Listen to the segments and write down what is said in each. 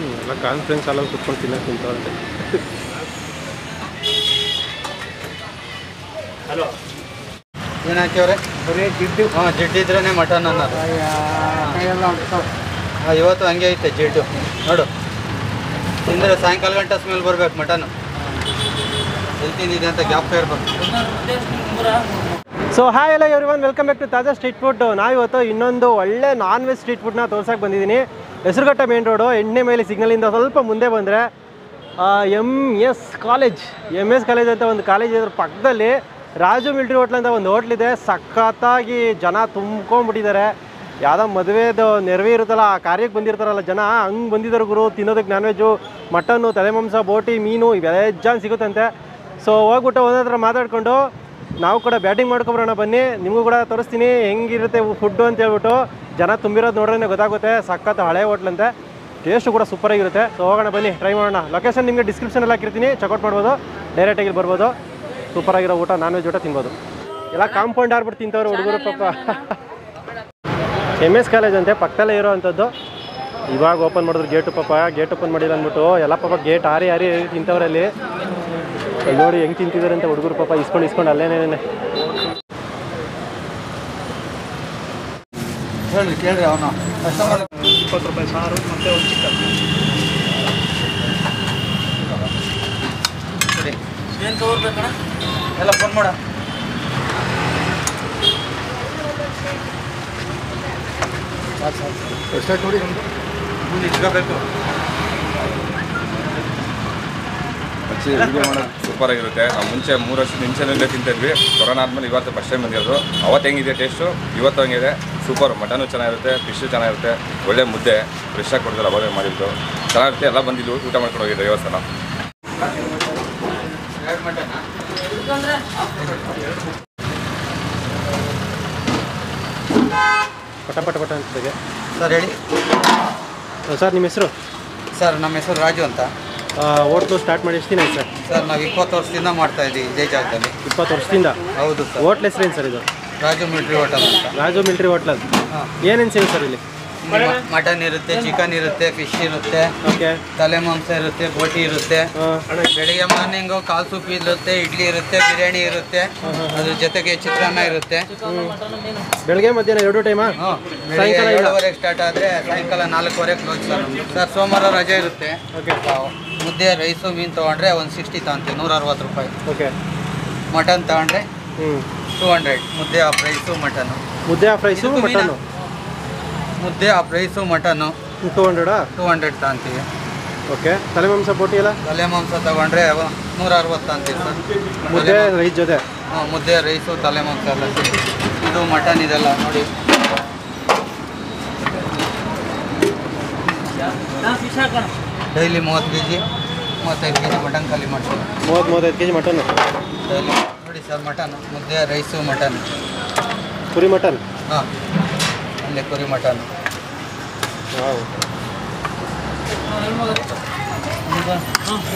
ಎಲ್ಲ ಕಾನ್ಫಿಡೆನ್ಸ್ ಅಲ್ಲ ಕುತ್ಕೊಂಡು ತಿಂತವ್ರೆ. ಹಲೋ ಏನು ಹಾಕ್ಯವ್ರೆ? ಬರೀ ಜಿಡ್ಡು. ಹಾಂ, ಜಿಡ್ಡಿದ್ರೇ ಮಟನ್ ಅನ್ನೋದು. ಇವತ್ತು ಹಂಗೆ ಐತೆ ಜಿಡ್ಡು ನೋಡು. ತಿಂದರೆ ಸಾಯಂಕಾಲ ಗಂಟೆ ಸ್ಮೆಲ್ ಬರ್ಬೇಕು ಮಟನ್ನು. ಎಲ್ಲಿ ತಿಂದಿದೆ ಅಂತ ಗ್ಯಾಪ್ ಇರ್ಬೇಕು. ಸೊ ಹಾಯ್ ಎಲ್ಲ ಎವ್ರಿವನ್, ವೆಲ್ಕಮ್ ಬ್ಯಾಕ್ ಟು ತಾಜಾ ಸ್ಟ್ರೀಟ್ ಫುಡ್. ನಾವಿವತ್ತು ಇನ್ನೊಂದು ಒಳ್ಳೆ ನಾನ್ ವೆಜ್ ಸ್ಟ್ರೀಟ್ ಫುಡ್ನ ತೋರ್ಸಕ್ಕೆ ಬಂದಿದ್ದೀನಿ. ಹೆಸರುಘಟ್ಟ ಮೇನ್ ರೋಡು, ಎಣ್ಣೆ ಮೇಲೆ ಸಿಗ್ನಲಿಂದ ಸ್ವಲ್ಪ ಮುಂದೆ ಬಂದರೆ MS ಕಾಲೇಜ್ ಅಂತ ಒಂದು ಕಾಲೇಜ್ ಇದ್ರ ಪಕ್ಕದಲ್ಲಿ ರಾಜು ಮಿಲ್ಟ್ರಿ ಹೋಟ್ಲ್ ಅಂತ ಒಂದು ಹೋಟ್ಲಿದೆ. ಸಖತ್ತಾಗಿ ಜನ ತುಂಬ್ಕೊಂಡ್ಬಿಟ್ಟಿದ್ದಾರೆ. ಯಾವುದೋ ಮದುವೆದು ನೆರವೇ ಇರುತ್ತಲ್ಲ, ಆ ಕಾರ್ಯಕ್ಕೆ ಬಂದಿರ್ತಾರಲ್ಲ ಜನ, ಹಂಗೆ ಬಂದಿದ್ದಾರೆ ಗುರು. ತಿನ್ನೋದಕ್ಕೆ ನಾನ್ ವೆಜ್ಜು, ಮಟನ್ನು, ತಲೆಮಾಂಸ, ಬೋಟಿ, ಮೀನು ಇವೆಲ್ಲ ಸಿಗುತ್ತಂತೆ. ಸೊ ಹೋಗ್ಬಿಟ್ಟು ಒಂದತ್ರ ಮಾತಾಡ್ಕೊಂಡು ನಾವು ಕೂಡ ಬ್ಯಾಟಿಂಗ್ ಮಾಡ್ಕೊಬರೋಣ ಬನ್ನಿ. ನಿಮಗೂ ಕೂಡ ತೋರಿಸ್ತೀನಿ ಹೆಂಗಿರುತ್ತೆ ಫುಡ್ಡು ಅಂತ ಹೇಳ್ಬಿಟ್ಟು. ಜನ ತುಂಬಿರೋದು ನೋಡ್ರೇ ಗೊತ್ತಾಗುತ್ತೆ. ಸಖತ್ ಹಳೆ ಹೋಟ್ಲಂತೆ, ಟೇಸ್ಟು ಕೂಡ ಸೂಪರಾಗಿರುತ್ತೆ. ಸೊ ಹೋಗೋಣ ಬನ್ನಿ, ಟ್ರೈ ಮಾಡೋಣ. ಲೊಕೇಶನ್ ನಿಮಗೆ ಡಿಸ್ಕ್ರಿಪ್ಷನಲ್ಲಿ ಹಾಕಿರ್ತೀನಿ, ಚೆಕ್ಔಟ್ ಮಾಡ್ಬೋದು. ಡೈರೆಕ್ಟಾಗಿ ಬರ್ಬೋದು. ಸೂಪರಾಗಿರೋ ಊಟ, ನಾನ್ ವೆಜ್ ಊಟ ತಿನ್ಬೋದು. ಎಲ್ಲ ಕಾಂಪೌಂಡ್ ಆಡ್ಬಿಟ್ಟು ತಿಂತವ್ರೆ ಹುಡುಗರು ಪಾಪ. MS ಕಾಲೇಜ್ ಅಂತೆ, ಪಕ್ಕದಲ್ಲೇ ಇರೋ ಅಂಥದ್ದು. ಇವಾಗ ಓಪನ್ ಮಾಡಿದ್ರು ಗೇಟು ಪಾಪ. ಗೇಟ್ ಓಪನ್ ಮಾಡಿಲ್ಲ ಅಂದ್ಬಿಟ್ಟು ಎಲ್ಲ ಪಾಪ ಗೇಟ್ ಹಾರಿ ತಿಂತವ್ರಲ್ಲಿ. ನೋಡಿ ಹೆಂಗೆ ತಿಂತಿದ್ದಾರೆ ಅಂತ ಹುಡುಗರು ಪಾಪ. ಇಸ್ಕೊಂಡು ಅಲ್ಲೇನೇನೆ ಕೇಳ್ರಿ ಅವನು. 20 ರೂಪಾಯಿ ಸಾರು ಮತ್ತೆ ಒಂದು ಚಿಕನ್. ಏನು ತಗೋರ್ಬೇಕಣ್ಣ? ಎಲ್ಲ ಫೋನ್ ಮಾಡ. ಎಷ್ಟಾಯ್ತು ನೋಡಿ, ಮುಂದೆ ಇಟ್ಕೋಬೇಕು. ವಿಡಿಯೋ ಮಾಡೋದು ಸೂಪರ್ ಆಗಿರುತ್ತೆ. ನಾವು ಮುಂಚೆ 3 ವರ್ಷದ ಮುಂಚೆನೇ ತಿಂತಿದ್ವಿ. ಕೊರೋನಾ ಆದಮೇಲೆ ಇವತ್ತು ಫಸ್ಟ್ ಟೈಮ್ ಬಂದಿರೋದು. ಅವತ್ತು ಹೆಂಗಿದೆ ಟೇಸ್ಟು, ಇವತ್ತು ಹಂಗಿದೆ. ಸೂಪರ್. ಮಟನು ಚೆನ್ನಾಗಿರುತ್ತೆ, ಫಿಶ್ಶು ಚೆನ್ನಾಗಿರುತ್ತೆ, ಒಳ್ಳೆ ಮುದ್ದೆ ಫ್ರೆಶ್ಶಾಗಿ ಕೊಡ್ತಾರೆ. ಅವಾಗ ಮಾಡಿದ್ದು ಚೆನ್ನಾಗಿರುತ್ತೆ. ಎಲ್ಲ ಬಂದಿದ್ದು ಊಟ ಮಾಡ್ಕೊಂಡು ಹೋಗಿದ್ದೆ ದೇವಸ್ಥಾನ. ಪಟ ಅಂತಿದೆ. ಸರ್ ಹೇಳಿ ಸರ್, ನಿಮ್ಮ ಹೆಸರು? ಸರ್ ನಮ್ಮ ಹೆಸರು ರಾಜು ಅಂತ. ಹೋಟ್ಲು ಸ್ಟಾರ್ಟ್ ಮಾಡಿ ಎಷ್ಟು ದಿನ ಆಯ್ತು ಸರ್? ಸರ್ ನಾವು 20 ವರ್ಷದಿಂದ ಮಾಡ್ತಾ ಇದ್ದೀವಿ ಇದೇ ಜಾಗದಲ್ಲಿ. 20 ವರ್ಷದಿಂದ? ಹೌದು ಸರ್. ಹೋಟ್ಲ್ ಹೆಸರೇನು ಸರ್ ಇದು? ರಾಜು ಮಿಲ್ಟ್ರಿ ಹೋಟೆಲ್ ಅಂತ. Raju military hotel. ಏನೇನು ಸಿಗುತ್ತೆ ಸರ್ ಇಲ್ಲಿ? ಮಟನ್ ಇರುತ್ತೆ, ಚಿಕನ್ ಇರುತ್ತೆ, ಫಿಶ್ ಇರುತ್ತೆ, ಓಕೆ, ತಲೆ ಮಾಂಸ ಇರುತ್ತೆ, ಬೋಟಿ ಇರುತ್ತೆ. ಬೆಳಿಗ್ಗೆ ಮಾರ್ನಿಂಗು ಕಾಲ್ ಸೂಪ್ ಇರುತ್ತೆ, ಇಡ್ಲಿ ಇರುತ್ತೆ, ಬಿರಿಯಾನಿ ಇರುತ್ತೆ, ಅದ್ರ ಜೊತೆಗೆ ಚಿತ್ರಾನ್ನ ಇರುತ್ತೆ. ಬೆಳಗ್ಗೆ ಮಧ್ಯಾಹ್ನ 2 ಟೈಮಾ? ಸಾಯಂಕಾಲ 7:30 ಸ್ಟಾರ್ಟ್ ಆದರೆ ಸಾಯಂಕಾಲ 4:00 ಕ್ಲೋಸ್ ಸರ್. ಸರ್ ಸೋಮವಾರ ರಜೆ ಇರುತ್ತೆ. ಓಕೆ. ಮುದ್ದೆ, ರೈಸು, ಮೀನು ತೊಗೊಂಡ್ರೆ 160 ತಗೊಂತೀವಿ, 160 ರೂಪಾಯಿ. ಓಕೆ. ಮಟನ್ ತಗೊಂಡ್ರೆ 200. ಮುದ್ದೆ ಹಾಫ್ ರೈಸು, ಮಟನ್ನು. ಮುದ್ದೆ ಹಾಫ್ ರೈಸು, ಮಟನ್ನು. ಮುದ್ದೆ ಹಾಫ್ ರೈಸು, ಮಟನ್ನು 200 ತಗೊಂತೀವಿ. ಓಕೆ. ತಲೆ ಮಾಂಸ, ಬೋಟಿ ಎಲ್ಲ? ತಲೆ ಮಾಂಸ ತಗೊಂಡ್ರೆ 160 ತಗೊಂತೀವಿ ಸರ್. ಮುದ್ದೆ ರೈಸ್ ಜೊತೆ? ಹಾಂ, ಮುದ್ದೆ, ರೈಸು, ತಲೆ ಮಾಂಸ ಎಲ್ಲ. ಇದು ಮಟನ್ ಇದೆಲ್ಲ ನೋಡಿ. ಡೈಲಿ 30 kg 35 kg ಮಟನ್ ಖಾಲಿ ಮಾಡ್ತೀವಿ. 35 kg ಮಟನ್ನು ಡೈಲಿ ನೋಡಿ ಸರ್. ಮಟನ್, ಮುದ್ದೆ, ರೈಸು, ಮಟನ್. ಕುರಿ ಮಟನ್? ಹಾಂ, ಅಲ್ಲೇ ಕುರಿ ಮಟನ್.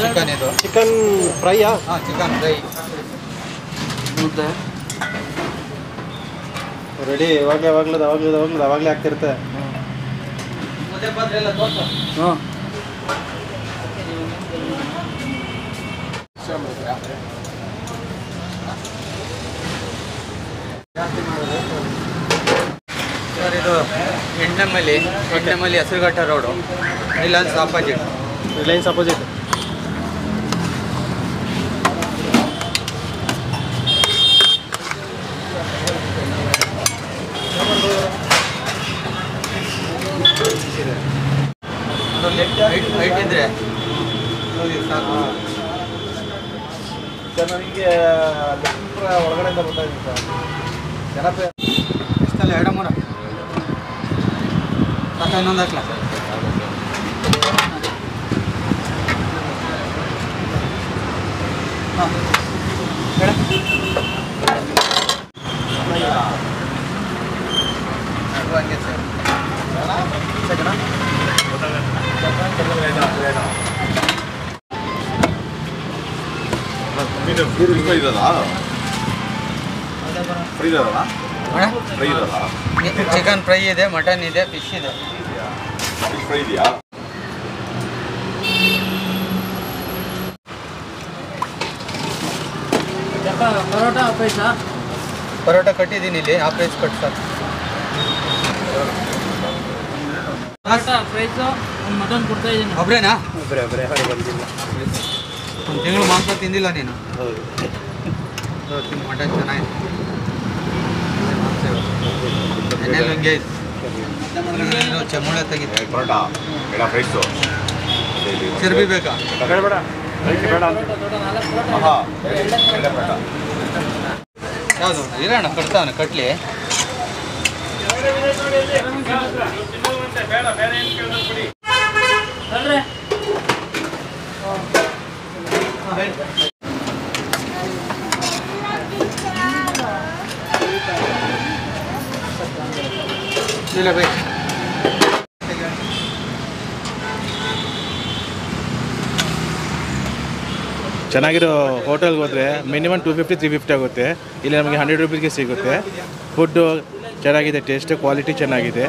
ಚಿಕನ್ ಇದು. ಚಿಕನ್ ಫ್ರೈಯಾ? ಹಾಂ, ಚಿಕನ್ ಫ್ರೈ. ಮುದ್ದೆ ರೆಡಿ. ಅವಾಗಲೇ ಆಗ್ತಿರುತ್ತೆ. ಮುದ್ದೆ ಪಾತ್ರೆ ಎಲ್ಲ ತೋರ್ಸು. ಹಾಂ. ಸರ್ ಇದು ಎಣ್ಣೆಮಲ್ಲಿ Hesaraghatta road, Reliance opposite. Reliance opposite. Height ಇದ್ರೆ ನನಗೆ ಒಳಗಡೆಯಿಂದ ಬರ್ತಾ ಇದ್ದೀನಿ ಸರ್. ಜನಪ್ರಿಯ ಇಷ್ಟಲ್ಲ 2-3 ಸಾಕ. ಇನ್ನೊಂದು ಹಾಕ್ಲಾ? ಹಾಂ ಹೇಳ. ಹಂಗೆ ಸರ್. ಚಿಕನ್ ಫ್ರೈ ಇದೆ, ಮಟನ್ ಇದೆ, ಫಿಶ್ ಇದೆ. ಪರೋಟ ಕಟ್ಟಿದ್ದೀನಿ ಇಲ್ಲಿ, ಆ ಪ್ರೈಸ್ ಕಟ್ಟು ಸರ್. ಒಬ್ಬರೇನಾ? ಒಬ್ಬರೇ ಬಂದಿಲ್ಲ. ಒಂದು ತಿಂಗಳು ಮಾಂಸ ತಿಂದಿಲ್ಲ ನೀನು? ಹೌದು. ಮಟನ್ ಚೆನ್ನಾಗಿದೆ. ಎಣ್ಣೆಲ್ಲ ಹಿಂಗೆ ಇದೆ. ಚಮೂಳೆ ತೆಗಿದೆ. ಪರೋಟ ಬೇಡ ಪ್ರೈಸು ಚರ್ಬಿ ಬೇಕಾ? ಬೇಡ ಬೇಡ ಬೇಡ ಅಂತ. ಯಾವುದು ಇರೋಣ ಕಟ್ತಾವನೆ ಕಟ್ಲಿ. ಇಲ್ಲ ಬೇಕು. ಚೆನ್ನಾಗಿರೋ ಹೋಟೆಲ್ಗೆ ಹೋದರೆ ಮಿನಿಮಮ್ 250-350 ಆಗುತ್ತೆ. ಇಲ್ಲಿ ನಮಗೆ 100 ರೂಪೀಸ್ಗೆ ಸಿಗುತ್ತೆ. ಫುಡ್ಡು ಚೆನ್ನಾಗಿದೆ, ಟೇಸ್ಟ್ ಕ್ವಾಲಿಟಿ ಚೆನ್ನಾಗಿದೆ,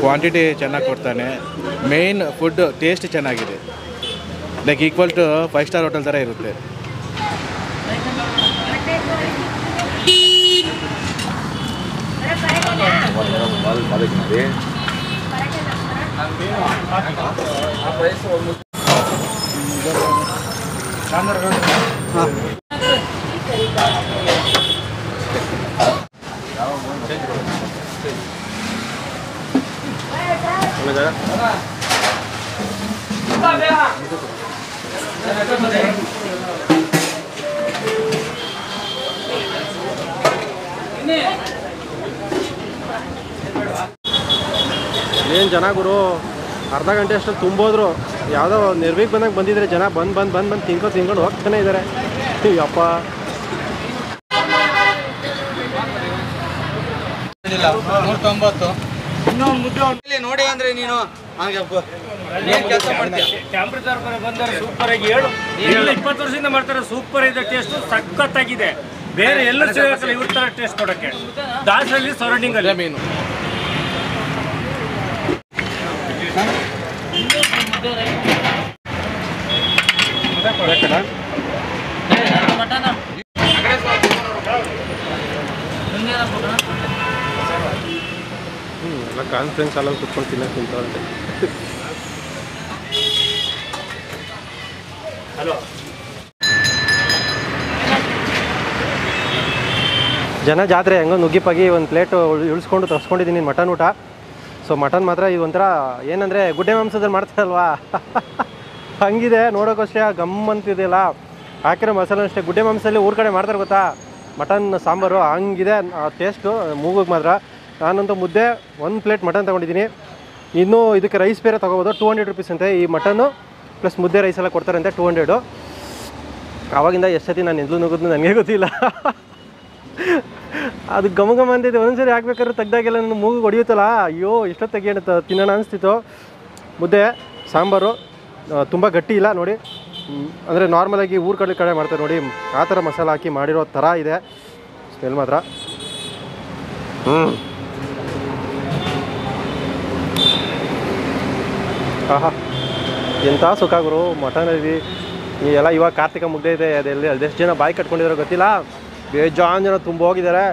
ಕ್ವಾಂಟಿಟಿ ಚೆನ್ನಾಗಿ ಕೊಡ್ತಾನೆ. ಮೇಯ್ನ್ ಫುಡ್ ಟೇಸ್ಟ್ ಚೆನ್ನಾಗಿದೆ, like equal to 5 star hotel ಥರ ಇರುತ್ತೆ. ಏನು ಜನ ಗುರು, ಅರ್ಧ ಗಂಟೆ ಅಷ್ಟಲ್ಲಿ ತುಂಬೋದ್ರು. ಯಾವುದೋ ನಿರ್ವೀಕ್ ಬಂದಾಗ ಬಂದಿದ್ರೆ ಜನ ಬಂದು ತಿನ್ಕೊಂಡು ಹೋಗ್ತಾನೆ ಇದ್ದಾರೆ. ಅಪ್ಪ 190. ಇಲ್ಲಿ ನೋಡಿ ಅಂದ್ರೆ ನೀನು ಕೆಲಸ ಮಾಡ್ತೀಯ. ಟೆಂಪ್ರೇಚರ್ ಬಂದರೆ ಸೂಪರ್ ಆಗಿ 20 ವರ್ಷದಿಂದ ಮಾಡ್ತಾರೆ. ಸೂಪರ್ ಇದೆ, ಟೇಸ್ಟ್ ಸಖತ್ತಾಗಿದೆ. ಬೇರೆ ಎಲ್ಲ ಸಿಗಲ್ಲ ಇವ್ರ ತರ ಟೇಸ್ಟ್ ಕೊಡಕ್ಕೆ. ದಾಸರಲ್ಲಿ ಸರೌಂಡಿಂಗ್ ಅಲ್ಲಿ ಮೀನು ಎಲ್ಲ ಕಾನ್ಫರೆನ್ಸ್ ಎಲ್ಲ ಕುತ್ಕೊಂಡು ತಿಂತವ್ರೆ. ಜನ ಜಾತ್ರೆ ಹೆಂಗೋ ನುಗ್ಗಿಪಾಗಿ ಒಂದು ಪ್ಲೇಟು ಇಳಿಸ್ಕೊಂಡು ತರಿಸ್ಕೊಂಡಿದ್ದೀನಿ ಮಟನ್ ಊಟ. ಸೊ ಮಟನ್ ಮಾತ್ರ ಇದು ಒಂಥರ ಏನಂದರೆ ಗುಡ್ಡೆ ಮಾಂಸದಲ್ಲಿ ಮಾಡ್ತಾರಲ್ವಾ ಹಂಗಿದೆ ನೋಡೋಕ್ಕಷ್ಟೇ. ಗಮ್ಮಂತಿದೆಯಲ್ಲ, ಹಾಕಿರೋ ಮಸಾಲೆ ಅಷ್ಟೇ. ಗುಡ್ಡೆ ಮಾಂಸದಲ್ಲಿ ಊರ ಕಡೆ ಮಾಡ್ತಾರೆ ಗೊತ್ತಾ, ಮಟನ್ ಸಾಂಬಾರು ಹಂಗಿದೆ ಟೇಸ್ಟು ಮೂಗಿಗೆ ಮಾತ್ರ. ನಾನಂತೂ ಮುದ್ದೆ 1 ಪ್ಲೇಟ್ ಮಟನ್ ತೊಗೊಂಡಿದ್ದೀನಿ. ಇನ್ನೂ ಇದಕ್ಕೆ ರೈಸ್ ಬೇರೆ ತೊಗೋಬೋದು. 200 ರೂಪೀಸ್ ಅಂತೆ ಈ ಮಟನ್ನು ಪ್ಲಸ್ ಮುದ್ದೆ ರೈಸ್ ಎಲ್ಲ ಕೊಡ್ತಾರಂತೆ 200. ಆವಾಗಿಂದ ಎಷ್ಟು ಸತಿ ನಾನು ಎದ್ಲು ನುಗ್ಗೋದು ನನಗೆ ಗೊತ್ತಿಲ್ಲ. ಅದು ಘಮ ಅಂತಿದೆ. ಒಂದ್ಸರಿ ಹಾಕ್ಬೇಕಾದ್ರೆ ತೆಗ್ದಾಗೆಲ್ಲ ನನ್ನ ಮೂಗಿಗೆ ಹೊಡಿಯುತ್ತಲ್ಲ, ಅಯ್ಯೋ ಇಷ್ಟೊತ್ತು ತೆಗಿಯೋಣ ತಿನ್ನೋಣ ಅನಿಸ್ತಿತ್ತು. ಮುದ್ದೆ ಸಾಂಬಾರು ತುಂಬ ಗಟ್ಟಿ ಇಲ್ಲ ನೋಡಿ, ಅಂದರೆ ನಾರ್ಮಲಾಗಿ ಊರ ಕಡೆ ಮಾಡ್ತಾರೆ ನೋಡಿ ಆ ಥರ ಮಸಾಲೆ ಹಾಕಿ ಮಾಡಿರೋ ಥರ ಇದೆ ಸ್ಮೆಲ್ ಮಾತ್ರ. ಆಹಾ ಎಂಥ ಸುಖ ಗುರು ಮಟನಲ್ಲಿ. ಎಲ್ಲ ಇವಾಗ ಕಾರ್ತಿಕ ಮುಗ್ದೇ ಇದೆ, ಅದೆಷ್ಟು ಜನ ಬಾಯಿ ಕಟ್ಕೊಂಡಿರೋ ಗೊತ್ತಿಲ್ಲ. ಬೇಜಾನ್ ಜನ ತುಂಬ ಹೋಗಿದ್ದಾರೆ.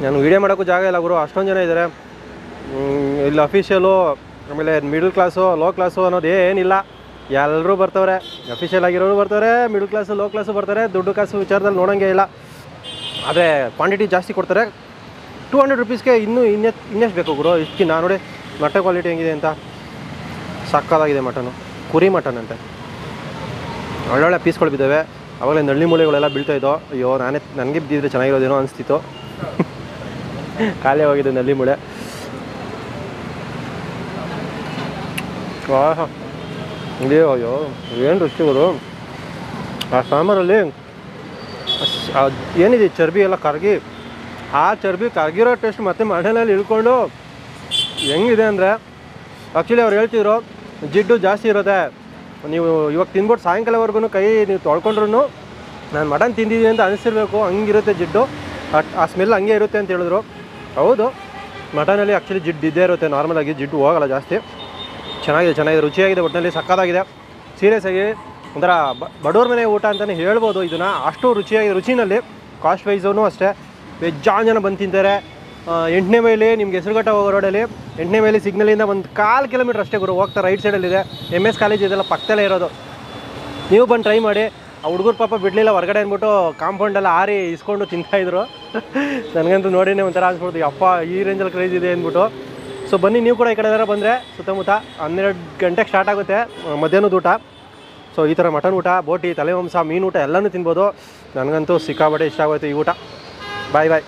ನಾನು ವೀಡಿಯೋ ಮಾಡೋಕ್ಕೂ ಜಾಗ ಇಲ್ಲ ಗುರು, ಅಷ್ಟೊಂದು ಜನ ಇದ್ದಾರೆ. ಇಲ್ಲಿ ಅಫಿಷಿಯಲು, ಆಮೇಲೆ ಮಿಡಲ್ ಕ್ಲಾಸು ಲೋ ಕ್ಲಾಸು ಅನ್ನೋದು ಏನಿಲ್ಲ, ಎಲ್ಲರೂ ಬರ್ತವ್ರೆ. ಅಫಿಷಿಯಲ್ ಆಗಿರೋರು ಬರ್ತಾರೆ, ಮಿಡಲ್ ಕ್ಲಾಸು ಲೋ ಕ್ಲಾಸು ಬರ್ತಾರೆ. ದುಡ್ಡು ಕಾಸು ವಿಚಾರದಲ್ಲಿ ನೋಡೋಂಗೆ ಇಲ್ಲ, ಆದರೆ ಕ್ವಾಂಟಿಟಿ ಜಾಸ್ತಿ ಕೊಡ್ತಾರೆ. 200 ರೂಪೀಸ್ಗೆ ಇನ್ನೆಷ್ಟು ಬೇಕು ಗುರು ಇಷ್ಟಕ್ಕಿನ್ನ. ನೋಡಿ ಮಟನ್ ಕ್ವಾಲಿಟಿ ಹೆಂಗಿದೆ ಅಂತ, ಸಕ್ಕತ್ತಾಗಿದೆ ಮಟನು. ಕುರಿ ಮಟನ್ ಅಂತೆ, ಒಳ್ಳೊಳ್ಳೆ ಪೀಸ್ಗಳು ಬಿದ್ದಾವೆ. ಆವಾಗಲೇ ನಳ್ಳಿ ಮೂಳೆಗಳೆಲ್ಲ ಬೀಳ್ತಾಯಿದ್ದೋ. ಅಯ್ಯೋ ನನಗೆ ಬಿದ್ದಿದ್ರೆ ಚೆನ್ನಾಗಿರೋದೇನೋ ಅನಿಸ್ತಿತ್ತು. ಖಾಲಿ ಹೋಗಿದೆ ನಳ್ಳಿ ಮೂಳೆ. ಆಹಾ ಅಯ್ಯೋ ಏನು ರುಚಿಗಳು. ಆ ಸಾಂಬಾರಲ್ಲಿ ಏನಿದೆ ಚರ್ಬಿ ಎಲ್ಲ ಕರಗಿ, ಆ ಚರ್ಬಿ ಕರಗಿರೋ ಟೇಸ್ಟ್ ಮತ್ತೆ ಮಟನಲ್ಲಿ ಇಳ್ಕೊಂಡು ಹೆಂಗಿದೆ ಅಂದರೆ, ಆ್ಯಕ್ಚುಲಿ ಅವ್ರು ಹೇಳ್ತಿದ್ರು ಜಿಡ್ಡು ಜಾಸ್ತಿ ಇರುತ್ತೆ, ನೀವು ಇವಾಗ ತಿನ್ಬಿಟ್ಟು ಸಾಯಂಕಾಲವರೆಗೂ ಕೈ ನೀವು ತೊಳ್ಕೊಂಡ್ರು ನಾನು ಮಟನ್ ತಿಂದಿದ್ದೀನಿ ಅಂತ ಅನಿಸಿರ್ಬೇಕು, ಹಂಗಿರುತ್ತೆ ಜಿಡ್ಡು. ಆ ಸ್ಮೆಲ್ ಹಂಗೆ ಇರುತ್ತೆ ಅಂತ ಹೇಳಿದ್ರು. ಹೌದು, ಮಟನಲ್ಲಿ ಆ್ಯಕ್ಚುಲಿ ಜಿಡ್ಡು ಇದ್ದೇ ಇರುತ್ತೆ, ನಾರ್ಮಲಾಗಿ ಜಿಡ್ಡು ಹೋಗಲ್ಲ ಜಾಸ್ತಿ. ಚೆನ್ನಾಗಿದೆ ರುಚಿಯಾಗಿದೆ, ಒಟ್ಟಿನಲ್ಲಿ ಸಕ್ಕತ್ತಾಗಿದೆ. ಸೀರಿಯಸ್ ಆಗಿ ಒಂಥರ ಬಡವ್ರ ಮನೆ ಊಟ ಅಂತಲೇ ಹೇಳ್ಬೋದು ಇದನ್ನು. ಅಷ್ಟು ರುಚಿಯಾಗಿ ರುಚಿನಲ್ಲಿ ಕಾಸ್ಟ್ ವೈಸೂ ಅಷ್ಟೇ ಬೆಜ್ಜಾನ್ ಜನ ಬಂದು ತಿಂತಾರೆ. 8ನೇ ಮೈಲಿ ನಿಮ್ಗೆ ಹೆಸರುಘಟ್ಟ ಹೋಗೋ ರೋಡಲ್ಲಿ 8ನೇ ಮೈಲಿ ಸಿಗ್ನಲಿಂದ ಒಂದು 1/4 ಕಿಲೋಮೀಟ್ರ್ ಅಷ್ಟೇ ಗುರು. ಹೋಗ್ತಾ ರೈಟ್ ಸೈಡಲ್ಲಿದೆ MS ಕಾಲೇಜ್, ಇದೆಲ್ಲ ಪಕ್ಕದಲ್ಲೇ ಇರೋದು. ನೀವು ಬಂದು ಟ್ರೈ ಮಾಡಿ. ಆ ಹುಡುಗರು ಪಾಪ ಬಿಡಲಿಲ್ಲ ಹೊರಗಡೆ ಅಂದ್ಬಿಟ್ಟು ಕಾಂಪೌಂಡೆಲ್ಲ ಆರಿ ಇಸ್ಕೊಂಡು ತಿಂತಾಯಿದ್ರು. ನನಗಂತೂ ನೋಡಿನೇ ಒಂಥರ ಅನ್ಸ್ಬಿಡ್ತು, ಅಪ್ಪ ಈ ರೇಂಜಲ್ಲಿ ಕ್ರೇಜ್ ಇದೆ ಅಂದ್ಬಿಟ್ಟು. ಸೊ ಬನ್ನಿ ನೀವು ಕೂಡ ಈ ಕಡೆ ಏನಾರ ಬಂದರೆ ಸುತ್ತಮುತ್ತ 12 ಗಂಟೆಗೆ ಸ್ಟಾರ್ಟ್ ಆಗುತ್ತೆ ಮಧ್ಯಾಹ್ನದ ಊಟ. ಸೊ ಈ ಥರ ಮಟನ್ ಊಟ, ಬೋಟಿ, ತಲೆ ಮಾಂಸ, ಮೀನು ಊಟ ಎಲ್ಲನೂ ತಿನ್ಬೋದು. ನನಗಂತೂ ಸಿಕ್ಕಾಪಟ್ಟೆ ಇಷ್ಟ ಆಗೋಯ್ತು ಈ ಊಟ. ಬಾಯ್ ಬಾಯ್.